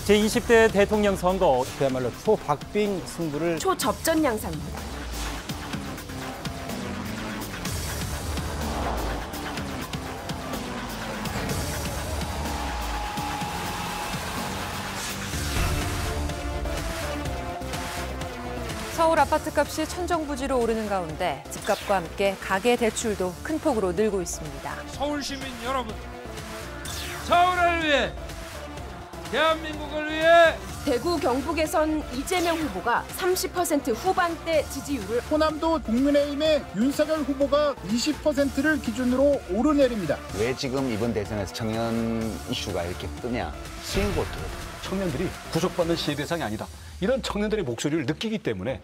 제20대 대통령 선거 그야말로 초박빙 승부를 초접전 양상입니다. 서울 아파트값이 천정부지로 오르는 가운데 집값과 함께 가계 대출도 큰 폭으로 늘고 있습니다. 서울 시민 여러분, 서울을 위해, 대한민국을 위해 대구 경북에선 이재명 후보가 30% 후반대 지지율을, 호남도 국민의힘의 윤석열 후보가 20%를 기준으로 오르내립니다. 왜 지금 이번 대선에서 청년 이슈가 이렇게 뜨냐? 스윙보트. 청년들이 구속받는 시해 대상이 아니다. 이런 청년들의 목소리를 느끼기 때문에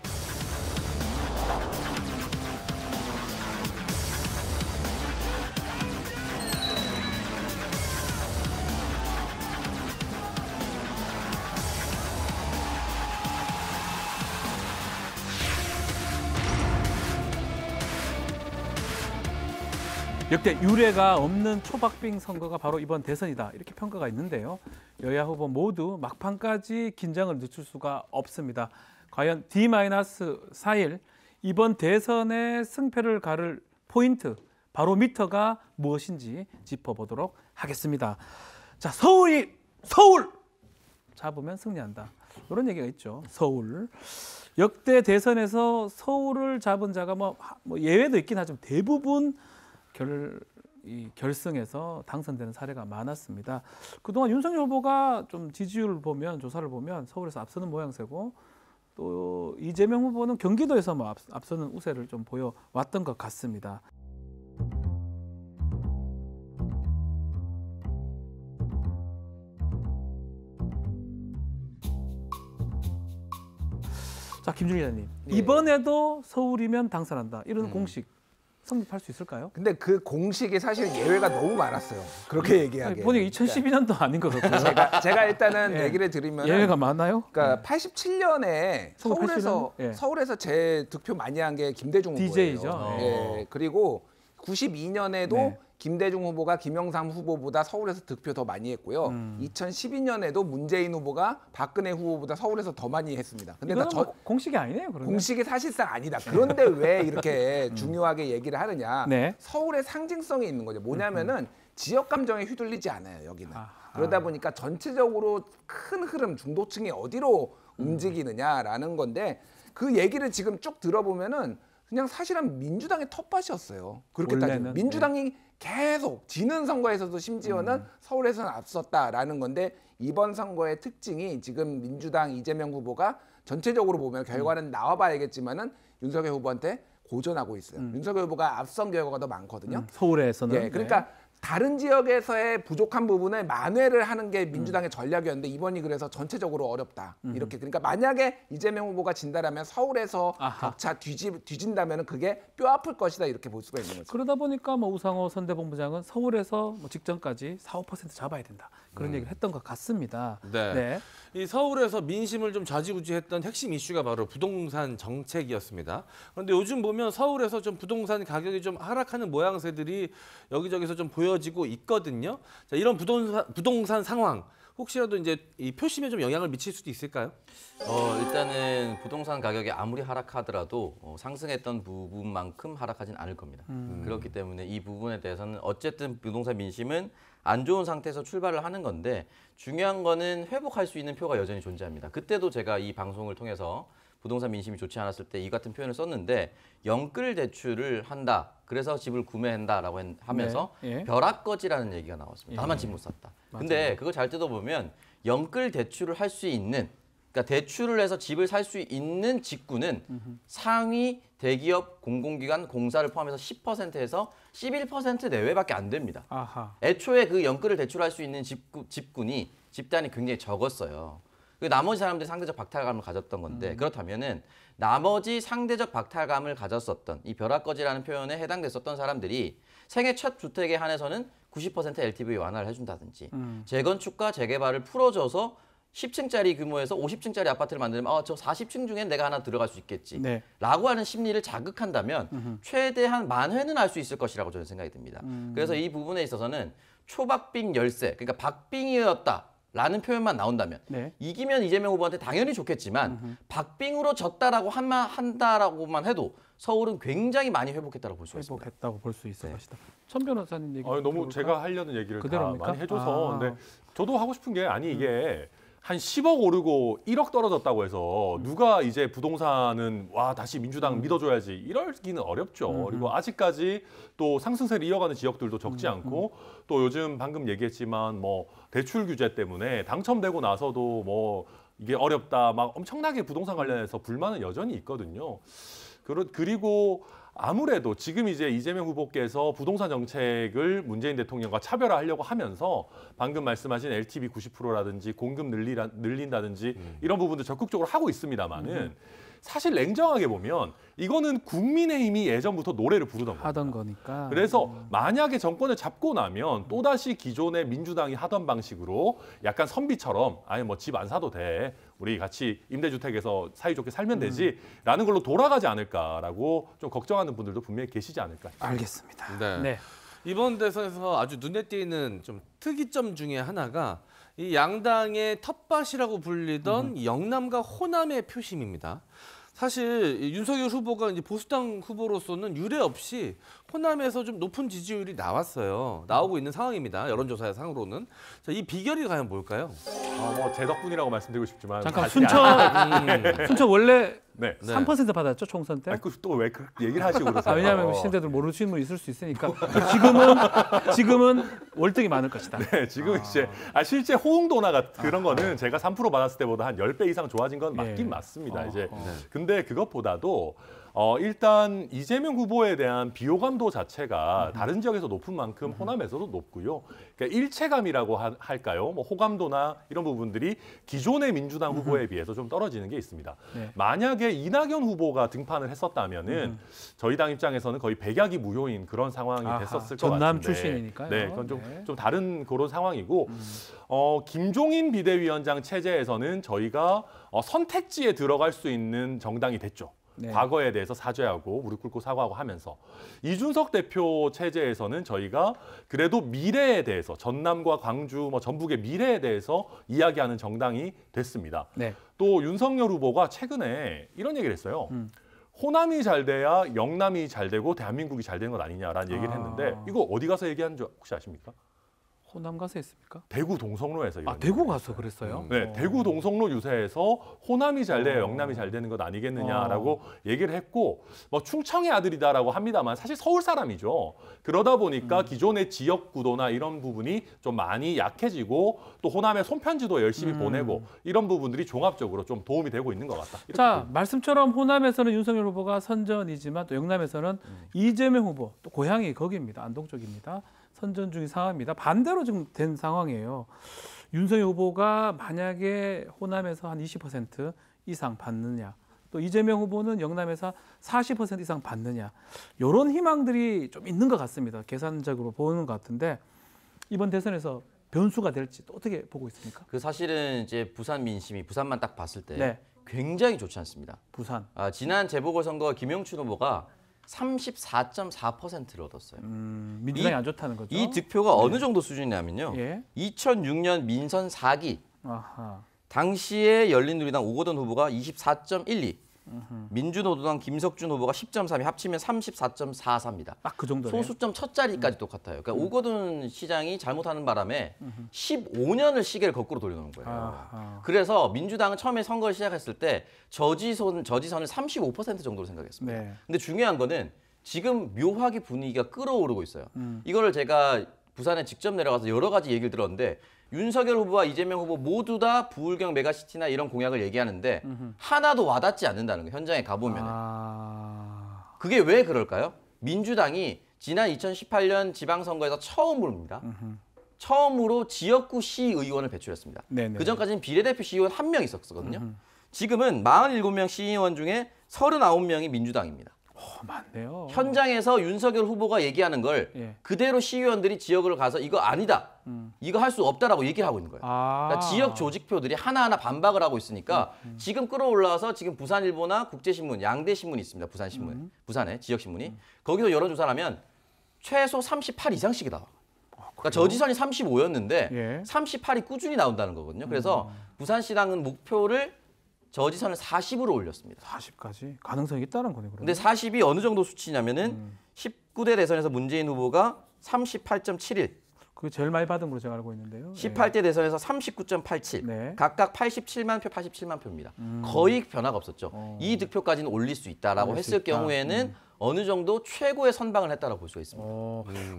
역대 유례가 없는 초박빙 선거가 바로 이번 대선이다. 이렇게 평가가 있는데요. 여야 후보 모두 막판까지 긴장을 늦출 수가 없습니다. 과연 D-4일 이번 대선의 승패를 가를 포인트, 바로미터가 무엇인지 짚어보도록 하겠습니다. 자, 서울 잡으면 승리한다. 이런 얘기가 있죠. 서울. 역대 대선에서 서울을 잡은 자가 뭐 예외도 있긴 하지만 대부분 결승에서 당선되는 사례가 많았습니다. 그동안 윤석열 후보가 좀 지지율을 보면, 조사를 보면 서울에서 앞서는 모양새고, 또 이재명 후보는 경기도에서 앞서는 우세를 좀 보여왔던 것 같습니다. 자, 김준일 기자님, 이번에도 서울이면 당선한다. 이런 공식 성립할 수 있을까요? 근데 그 공식이 사실 예외가 너무 많았어요. 그렇게 얘기하기에. 보니까 2012년도 아닌 것 같고요. 제가 일단은 얘기를 드리면 예외가 많아요? 그러니까 87년에 서울 서울에서 제 득표 많이 한 게 김대중 후보예요. DJ죠. 예. 그리고 92년에도 네. 김대중 후보가 김영삼 후보보다 서울에서 득표 더 많이 했고요. 2012년에도 문재인 후보가 박근혜 후보보다 서울에서 더 많이 했습니다. 근데 이거는 공식이 아니네요, 그러면. 공식이 사실상 아니다. 그런데 왜 이렇게 중요하게 얘기를 하느냐. 네. 서울의 상징성이 있는 거죠. 뭐냐면은 지역 감정에 휘둘리지 않아요, 여기는. 그러다 보니까 전체적으로 큰 흐름, 중도층이 어디로 움직이느냐라는 건데, 그 얘기를 지금 쭉 들어보면은 그냥 사실은 민주당의 텃밭이었어요. 그렇게 따지면 민주당이 계속 지는 선거에서도 심지어는 서울에서는 앞섰다라는 건데, 이번 선거의 특징이 지금 민주당 이재명 후보가 전체적으로 보면 결과는 나와봐야겠지만은 윤석열 후보한테 고전하고 있어요. 윤석열 후보가 앞선 결과가 더 많거든요. 서울에서는. 예, 그러니까 다른 지역에서의 부족한 부분을 만회를 하는 게 민주당의 전략이었는데, 이번이 그래서 전체적으로 어렵다. 이렇게. 그러니까 만약에 이재명 후보가 진다라면 서울에서 격차 뒤진다면 그게 뼈아플 것이다, 이렇게 볼 수가 있는 거죠. 그러다 보니까 우상호 선대본부장은 서울에서 직전까지 4~5% 잡아야 된다. 그런 얘기를 했던 것 같습니다. 네. 이 서울에서 민심을 좀 좌지우지했던 핵심 이슈가 바로 부동산 정책이었습니다. 그런데 요즘 보면 서울에서 좀 부동산 가격이 좀 하락하는 모양새들이 여기저기서 좀 보여지고 있거든요. 자, 이런 부동산 상황 혹시라도 이제 이 표심에 좀 영향을 미칠 수도 있을까요? 일단은 부동산 가격이 아무리 하락하더라도 상승했던 부분만큼 하락하진 않을 겁니다. 그렇기 때문에 이 부분에 대해서는 어쨌든 부동산 민심은 안 좋은 상태에서 출발을 하는 건데, 중요한 거는 회복할 수 있는 표가 여전히 존재합니다. 그때도 제가 이 방송을 통해서 부동산 민심이 좋지 않았을 때 이 같은 표현을 썼는데, 영끌 대출을 한다. 그래서 집을 구매한다라고 하면서 벼락거지라는 얘기가 나왔습니다. 다만 집 못 샀다. 근데 그거 잘 뜯어보면 영끌 대출을 할 수 있는, 그러니까 대출을 해서 집을 살 수 있는 직구는 상위 대기업, 공공기관, 공사를 포함해서 10%에서 11% 내외밖에 안 됩니다. 애초에 그 영끌을 대출할 수 있는 집군이 집단이 굉장히 적었어요. 나머지 사람들이 상대적 박탈감을 가졌던 건데, 그렇다면은 나머지 상대적 박탈감을 가졌었던 이 벼락거지라는 표현에 해당됐었던 사람들이 생애 첫 주택에 한해서는 90% LTV 완화를 해준다든지, 재건축과 재개발을 풀어줘서 10층짜리 규모에서 50층짜리 아파트를 만들면 저 40층 중엔 내가 하나 들어갈 수 있겠지 라고 하는 심리를 자극한다면 최대한 만회는 할 수 있을 것이라고 저는 생각이 듭니다. 그래서 이 부분에 있어서는 초박빙 열세, 그러니까 박빙이었다. 라는 표현만 나온다면 네. 이기면 이재명 후보한테 당연히 좋겠지만 박빙으로 졌다라고 한다라고만 해도 서울은 굉장히 많이 회복했다고 볼 수 있습니다. 회복했다고 볼 수 있을 네. 것이다. 천 변호사님 얘기 너무 들어볼까? 제가 하려는 얘기를 다 그대로입니까? 많이 해줘서. 아. 근데 저도 하고 싶은 게 아니 이게 한 10억 오르고 1억 떨어졌다고 해서 누가 이제 부동산은 와 다시 민주당 믿어줘야지 이러기는 어렵죠. 그리고 아직까지 또 상승세를 이어가는 지역들도 적지 않고 또 요즘 방금 얘기했지만 뭐 대출 규제 때문에 당첨되고 나서도 뭐 이게 어렵다 막 엄청나게 부동산 관련해서 불만은 여전히 있거든요. 그리고 아무래도 지금 이제 이재명 후보께서 부동산 정책을 문재인 대통령과 차별화하려고 하면서 방금 말씀하신 LTV 90%라든지 공급 늘린다든지 이런 부분도 적극적으로 하고 있습니다만은 사실 냉정하게 보면 이거는 국민의힘이 예전부터 노래를 부르던 겁니다. 하던 거니까. 그래서 만약에 정권을 잡고 나면 또다시 기존의 민주당이 하던 방식으로 약간 선비처럼 아예 뭐 집 안 사도 돼. 우리 같이 임대주택에서 사이좋게 살면 되지라는 걸로 돌아가지 않을까라고 좀 걱정하는 분들도 분명히 계시지 않을까 싶습니다. 알겠습니다. 네. 네. 이번 대선에서 아주 눈에 띄는 좀 특이점 중에 하나가 이 양당의 텃밭이라고 불리던 영남과 호남의 표심입니다. 사실 윤석열 후보가 이제 보수당 후보로서는 유례 없이 호남에서 좀 높은 지지율이 나오고 있는 상황입니다. 여론조사 상으로는. 자, 이 비결이 과연 뭘까요? 뭐 제 덕분이라고 말씀드리고 싶지만 잠깐 사실이 순천 원래 네. 3% 받았죠 총선 때? 또 왜 그 얘기를 하시고 그러세요? 왜냐하면 신대들 모르시는 분 있을 수 있으니까 지금은 월등히 많을 것이다. 네, 지금 이제 실제 호응도나 그런 거는 제가 3% 받았을 때보다 한 10배 이상 좋아진 건 맞긴 맞습니다. 이제 근데 그것보다도 일단 이재명 후보에 대한 비호감도 자체가 다른 지역에서 높은 만큼 호남에서도 높고요. 그러니까 일체감이라고 할까요? 뭐 호감도나 이런 부분들이 기존의 민주당 후보에 비해서 좀 떨어지는 게 있습니다. 네. 만약에 이낙연 후보가 등판을 했었다면은 저희 당 입장에서는 거의 백약이 무효인 그런 상황이 됐었을 것 같은데. 전남 출신이니까요. 네, 그건 좀 다른 그런 상황이고 김종인 비대위원장 체제에서는 저희가 선택지에 들어갈 수 있는 정당이 됐죠. 네. 과거에 대해서 사죄하고 무릎 꿇고 사과하고 하면서 이준석 대표 체제에서는 저희가 그래도 미래에 대해서 전남과 광주, 뭐 전북의 미래에 대해서 이야기하는 정당이 됐습니다. 네. 또 윤석열 후보가 최근에 이런 얘기를 했어요. 호남이 잘 돼야 영남이 잘 되고 대한민국이 잘 되는 것 아니냐라는 얘기를 했는데 이거 어디 가서 얘기하는지 혹시 아십니까? 호남 가서 했습니까? 대구 동성로에서 대구 가서 그랬어요? 네, 대구 동성로 유세에서 호남이 잘 돼야 영남이 잘 되는 것 아니겠느냐라고 얘기를 했고 뭐 충청의 아들이다라고 합니다만 사실 서울 사람이죠. 그러다 보니까 기존의 지역 구도나 이런 부분이 좀 많이 약해지고 또 호남의 손편지도 열심히 보내고 이런 부분들이 종합적으로 좀 도움이 되고 있는 것 같다. 자, 말씀처럼 호남에서는 윤석열 후보가 선전이지만 또 영남에서는 이재명 후보, 또 고향이 거기입니다. 안동 쪽입니다. 선전 중인 상황입니다. 반대로 지금 된 상황이에요. 윤석열 후보가 만약에 호남에서 한 20% 이상 받느냐, 또 이재명 후보는 영남에서 40% 이상 받느냐, 이런 희망들이 좀 있는 것 같습니다. 계산적으로 보는 것 같은데 이번 대선에서 변수가 될지 또 어떻게 보고 있습니까? 그 사실은 이제 부산 민심이 부산만 딱 봤을 때 네. 굉장히 좋지 않습니다. 부산. 지난 재보궐선거 김영춘 후보가 34.4%를 얻었어요. 민주당이 안 좋다는 거죠. 이 득표가 어느 정도 수준이냐면요. 예. 2006년 민선 4기 아하. 당시에 열린우리당 오거돈 후보가 24.12, 민주노동당 김석준 후보가 10.3이 합치면 34.44입니다. 딱 그 정도예요. 소수점 첫 자리까지 똑같아요. 그러니까 오거돈 시장이 잘못하는 바람에 15년을 시계를 거꾸로 돌려놓은 거예요. 아하. 그래서 민주당은 처음에 선거를 시작했을 때 저지선을 35% 정도로 생각했습니다. 네. 근데 중요한 거는 지금 묘하게 분위기가 끌어오르고 있어요. 이거를 제가 부산에 직접 내려가서 여러 가지 얘기를 들었는데 윤석열 후보와 이재명 후보 모두 다 부울경 메가시티나 이런 공약을 얘기하는데 하나도 와닿지 않는다는 거예요. 현장에 가보면. 그게 왜 그럴까요? 민주당이 지난 2018년 지방선거에서 처음으로 지역구 시의원을 배출했습니다. 네네. 그전까지는 비례대표 시의원 1명 있었거든요. 지금은 47명 시의원 중에 39명이 민주당입니다. 많네요. 현장에서 윤석열 후보가 얘기하는 걸 그대로 시의원들이 지역을 가서 이거 아니다. 이거 할 수 없다라고 얘기를 하고 있는 거예요. 그러니까 지역 조직표들이 하나하나 반박을 하고 있으니까 지금 끌어올라와서 지금 부산일보나 국제신문, 양대신문이 있습니다. 부산신문, 부산에 지역신문이. 거기서 여론조사를 하면 최소 38 이상씩이 나와. 그러니까 저지선이 35였는데 예. 38이 꾸준히 나온다는 거거든요. 그래서 부산시당은 목표를 저지선을 40으로 올렸습니다. 40까지 가능성이 있다는 거네요. 근데 40이 어느 정도 수치냐면은 19대 대선에서 문재인 후보가 38.71, 그게 제일 많이 받은 걸로 제가 알고 있는데요. 18대 대선에서 39.87, 네. 각각 87만 표, 87만 표입니다. 거의 변화가 없었죠. 이 득표까지는 올릴 수 있다라고 올릴 수 했을 있다. 경우에는 어느 정도 최고의 선방을 했다라고 볼 수가 있습니다.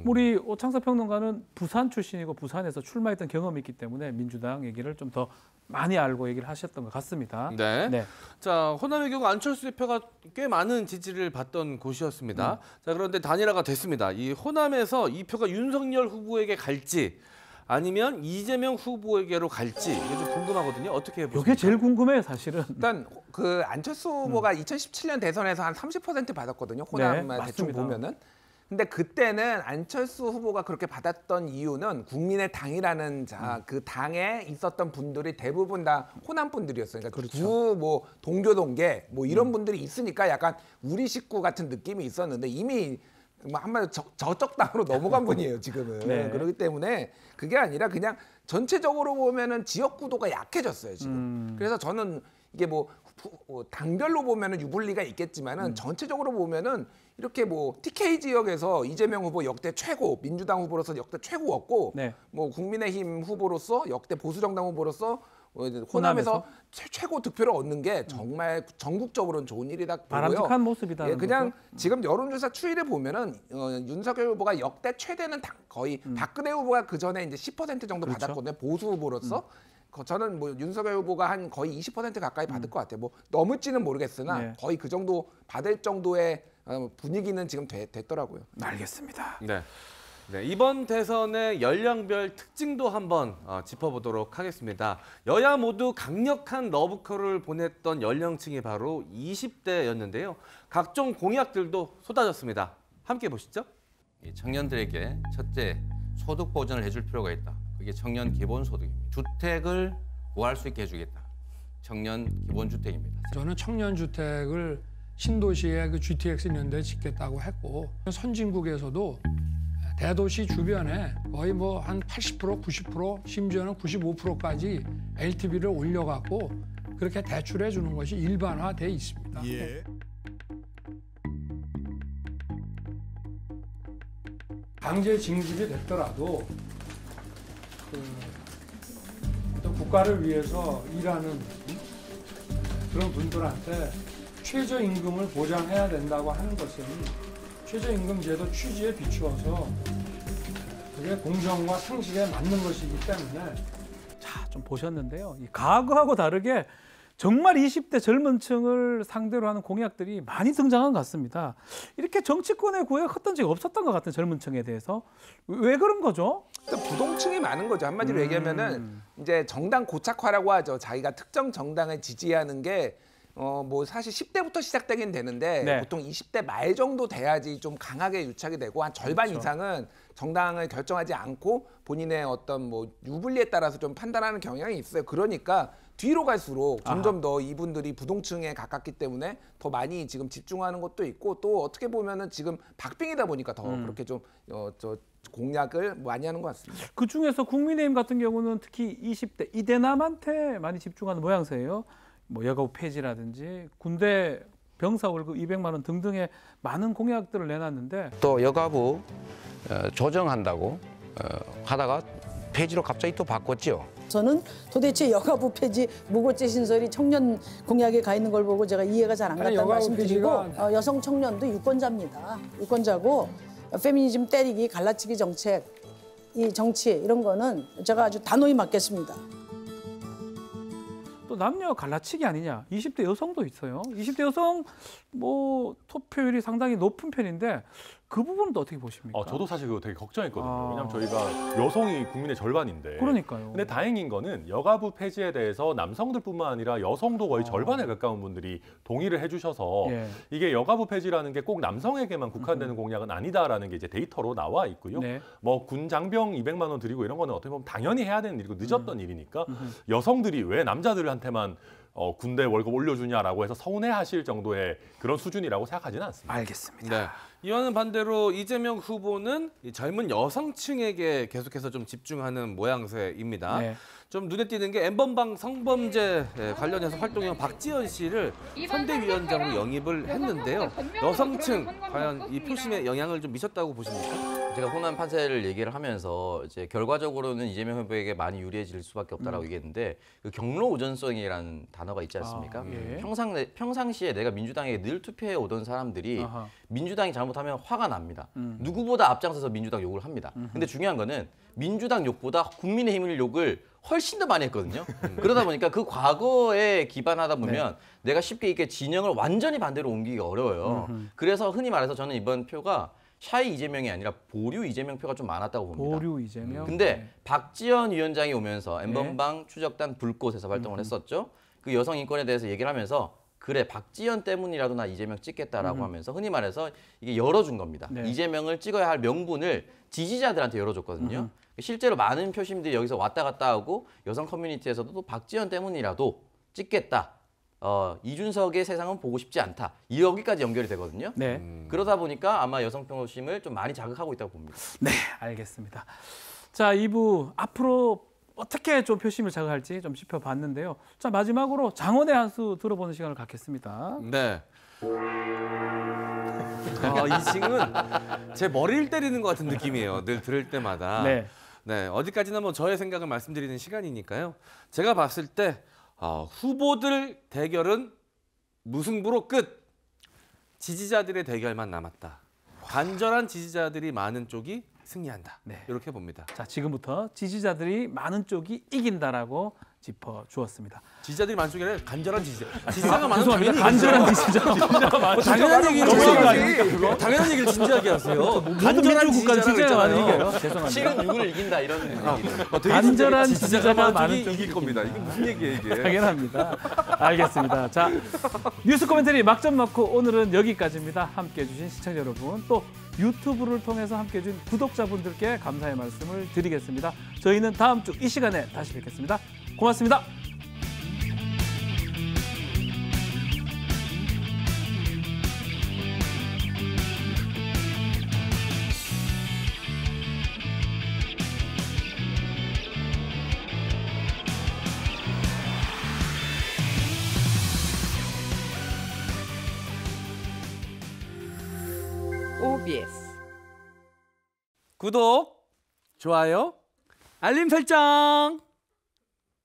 우리 오창석 평론가는 부산 출신이고 부산에서 출마했던 경험이 있기 때문에 민주당 얘기를 좀 더 많이 알고 얘기를 하셨던 것 같습니다. 네. 네. 자, 호남의 경우 안철수 대표가 꽤 많은 지지를 받던 곳이었습니다. 자, 그런데 단일화가 됐습니다. 이 호남에서 이 표가 윤석열 후보에게 갈지 아니면 이재명 후보에게로 갈지 이게 좀 궁금하거든요. 어떻게 보십니까? 이게 제일 궁금해요, 사실은. 일단 그 안철수 후보가 2017년 대선에서 한 30% 받았거든요. 호남만 네, 대충 맞습니다. 보면은. 근데 그때는 안철수 후보가 그렇게 받았던 이유는 국민의 당이라는 그 당에 있었던 분들이 대부분 다 호남 분들이었어요. 그러니까 구 뭐 동교 동계 뭐 이런 분들이 있으니까 약간 우리 식구 같은 느낌이 있었는데 이미 한마디로 저쪽 당으로 넘어간 분이에요, 지금은. 네. 그렇기 때문에 그게 아니라 그냥 전체적으로 보면은 지역 구도가 약해졌어요, 지금. 그래서 저는 이게 뭐 당별로 보면은 유불리가 있겠지만은 전체적으로 보면은 이렇게 뭐 TK 지역에서 이재명 후보 역대 최고, 민주당 후보로서 역대 최고였고, 네. 뭐 국민의힘 후보로서 역대 보수정당 후보로서 호남에서 최고 득표를 얻는 게 정말 전국적으로는 좋은 일이다 보고요. 바람직한 모습이다. 예, 그냥 지금 여론조사 추이를 보면은 윤석열 후보가 역대 최대는 거의 박근혜 후보가 그 전에 이제 10% 정도 그렇죠. 받았거든요. 보수 후보로서. 저는 뭐 윤석열 후보가 한 거의 20% 가까이 받을 것 같아요. 뭐 넘을지는 모르겠으나 네. 거의 그 정도 받을 정도의 분위기는 지금 됐더라고요. 알겠습니다. 네. 네, 이번 대선의 연령별 특징도 한번 짚어보도록 하겠습니다. 여야 모두 강력한 러브콜을 보냈던 연령층이 바로 20대였는데요. 각종 공약들도 쏟아졌습니다. 함께 보시죠. 청년들에게 첫째, 소득 보전을 해줄 필요가 있다. 그게 청년 기본소득입니다. 주택을 구할 수 있게 해주겠다. 청년 기본주택입니다. 저는 청년주택을 신도시에 그 GTX 있는 데 짓겠다고 했고 선진국에서도 대도시 주변에 거의 뭐 한 80%, 90%, 심지어는 95%까지 LTV를 올려갖고 그렇게 대출해 주는 것이 일반화돼 있습니다. 예. 강제 징집이 됐더라도 어떤 국가를 위해서 일하는 그런 분들한테 최저임금을 보장해야 된다고 하는 것은 최저임금제도 취지에 비추어서 그게 공정과 상식에 맞는 것이기 때문에 자, 좀 보셨는데요. 이 과거하고 다르게 정말 20대 젊은 층을 상대로 하는 공약들이 많이 등장한 것 같습니다. 이렇게 정치권의 구애가 컸던 적이 없었던 것 같은 젊은 층에 대해서 왜 그런 거죠? 부동층이 많은 거죠. 한마디로 얘기하면은 이제 정당 고착화라고 하죠. 자기가 특정 정당을 지지하는 게 뭐 사실 10대부터 시작되긴 되는데 네. 보통 20대 말 정도 돼야지 좀 강하게 유착이 되고 한 절반 그렇죠. 이상은 정당을 결정하지 않고 본인의 어떤 뭐 유불리에 따라서 좀 판단하는 경향이 있어요. 그러니까 뒤로 갈수록 점점 더 이분들이 부동층에 가깝기 때문에 더 많이 지금 집중하는 것도 있고 또 어떻게 보면은 지금 박빙이다 보니까 더 그렇게 좀 공약을 많이 하는 것 같습니다. 그 중에서 국민의힘 같은 경우는 특히 20대 이대남한테 많이 집중하는 모양새예요. 뭐 여가부 폐지라든지 군대 병사 월급 200만 원 등등의 많은 공약들을 내놨는데 또 여가부 조정한다고 하다가 폐지로 갑자기 또 바꿨죠. 저는 도대체 여가부 폐지 무고죄 신설이 청년 공약에 가 있는 걸 보고 제가 이해가 잘 안 갔다는 말씀드리고 여성 청년도 유권자입니다. 유권자고 페미니즘 때리기, 갈라치기 정책, 이 정치 이런 거는 제가 아주 단호히 맡겠습니다. 또 남녀 갈라치기 아니냐. 20대 여성도 있어요. 20대 여성 뭐 투표율이 상당히 높은 편인데 그 부분은 또 어떻게 보십니까? 저도 사실 그거 되게 걱정했거든요. 왜냐하면 저희가 여성이 국민의 절반인데. 그러니까요. 근데 다행인 거는 여가부 폐지에 대해서 남성들뿐만 아니라 여성도 거의 절반에 가까운 분들이 동의를 해주셔서 예. 이게 여가부 폐지라는 게 꼭 남성에게만 국한되는 공약은 아니다라는 게 이제 데이터로 나와 있고요. 네. 뭐 군 장병 200만 원 드리고 이런 거는 어떻게 보면 당연히 해야 되는 일이고 늦었던 일이니까 여성들이 왜 남자들한테만 군대 월급 올려주냐라고 해서 서운해하실 정도의 그런 수준이라고 생각하지는 않습니다. 알겠습니다. 네. 이와는 반대로 이재명 후보는 이 젊은 여성층에게 계속해서 좀 집중하는 모양새입니다. 네. 좀 눈에 띄는 게 N번방 성범죄 관련해서 활동형 박지원 씨를 선대위원장으로 영입을 했는데요. 여성층 과연 이 표심에 영향을 좀 미쳤다고 보십니까? 제가 호남 판세를 얘기를 하면서 이제 결과적으로는 이재명 후보에게 많이 유리해질 수밖에 없다라고 얘기했는데 그 경로 우전성이라는 단어가 있지 않습니까? 예. 평상시에 내가 민주당에 늘 투표해 오던 사람들이 아하. 민주당이 잘못하면 화가 납니다. 누구보다 앞장서서 민주당 욕을 합니다. 근데 중요한 거는 민주당 욕보다 국민의힘 욕을 훨씬 더 많이 했거든요. 그러다 보니까 그 과거에 기반하다 보면 내가 쉽게 이렇게 진영을 완전히 반대로 옮기기가 어려워요. 그래서 흔히 말해서 저는 이번 표가 샤이 이재명이 아니라 보류 이재명 표가 좀 많았다고 봅니다. 보류 이재명. 근데 박지원 위원장이 오면서 N번방 추적단 불꽃에서 활동을 했었죠. 그 여성 인권에 대해서 얘기를 하면서 그래 박지원 때문이라도 나 이재명 찍겠다라고 하면서 흔히 말해서 이게 열어준 겁니다. 네. 이재명을 찍어야 할 명분을 지지자들한테 열어줬거든요. 실제로 많은 표심들이 여기서 왔다 갔다 하고 여성 커뮤니티에서도 또 박지원 때문이라도 찍겠다. 이준석의 세상은 보고 싶지 않다. 여기까지 연결이 되거든요. 네. 그러다 보니까 아마 여성 표심을 좀 많이 자극하고 있다고 봅니다. 네, 알겠습니다. 자, 2부 앞으로 어떻게 좀 표심을 자극할지 좀 짚어봤는데요. 자, 마지막으로 장원의 한 수 들어보는 시간을 갖겠습니다. 네. 이 징은 제 머리를 때리는 것 같은 느낌이에요. 늘 들을 때마다. 네. 네, 어디까지나 뭐 저의 생각을 말씀드리는 시간이니까요. 제가 봤을 때 후보들 대결은 무승부로 끝. 지지자들의 대결만 남았다. 간절한 지지자들이 많은 쪽이 승리한다. 네. 이렇게 봅니다. 자, 지금부터 지지자들이 많은 쪽이 이긴다라고 짚어주었습니다. 지지자들이 많은 쪽이 아니라 간절한 지지자. 지지자가 많은 죄송합니다. 당연히 간절한 이기죠. 지지자가 많은 당연한 얘기를 너무한 당연한 얘기를 진지하게 하세요. 간절한 지지자가 지지자가 많은 있잖아요. 이겨요. 죄송합니다. 실은 누구를 이긴다 이런 얘기. 간절한 지지자가 많은 쪽이 이길 겁니다. 이게 무슨 얘기예요, 이게? 당연합니다. 알겠습니다. 자, 뉴스 코멘터리 막점 넣고 오늘은 여기까지입니다. 함께해 주신 시청자 여러분, 또 유튜브를 통해서 함께해 주신 구독자분들께 감사의 말씀을 드리겠습니다. 저희는 다음 주 이 시간에 다시 뵙겠습니다. 고맙습니다. OBS 구독, 좋아요, 알림 설정.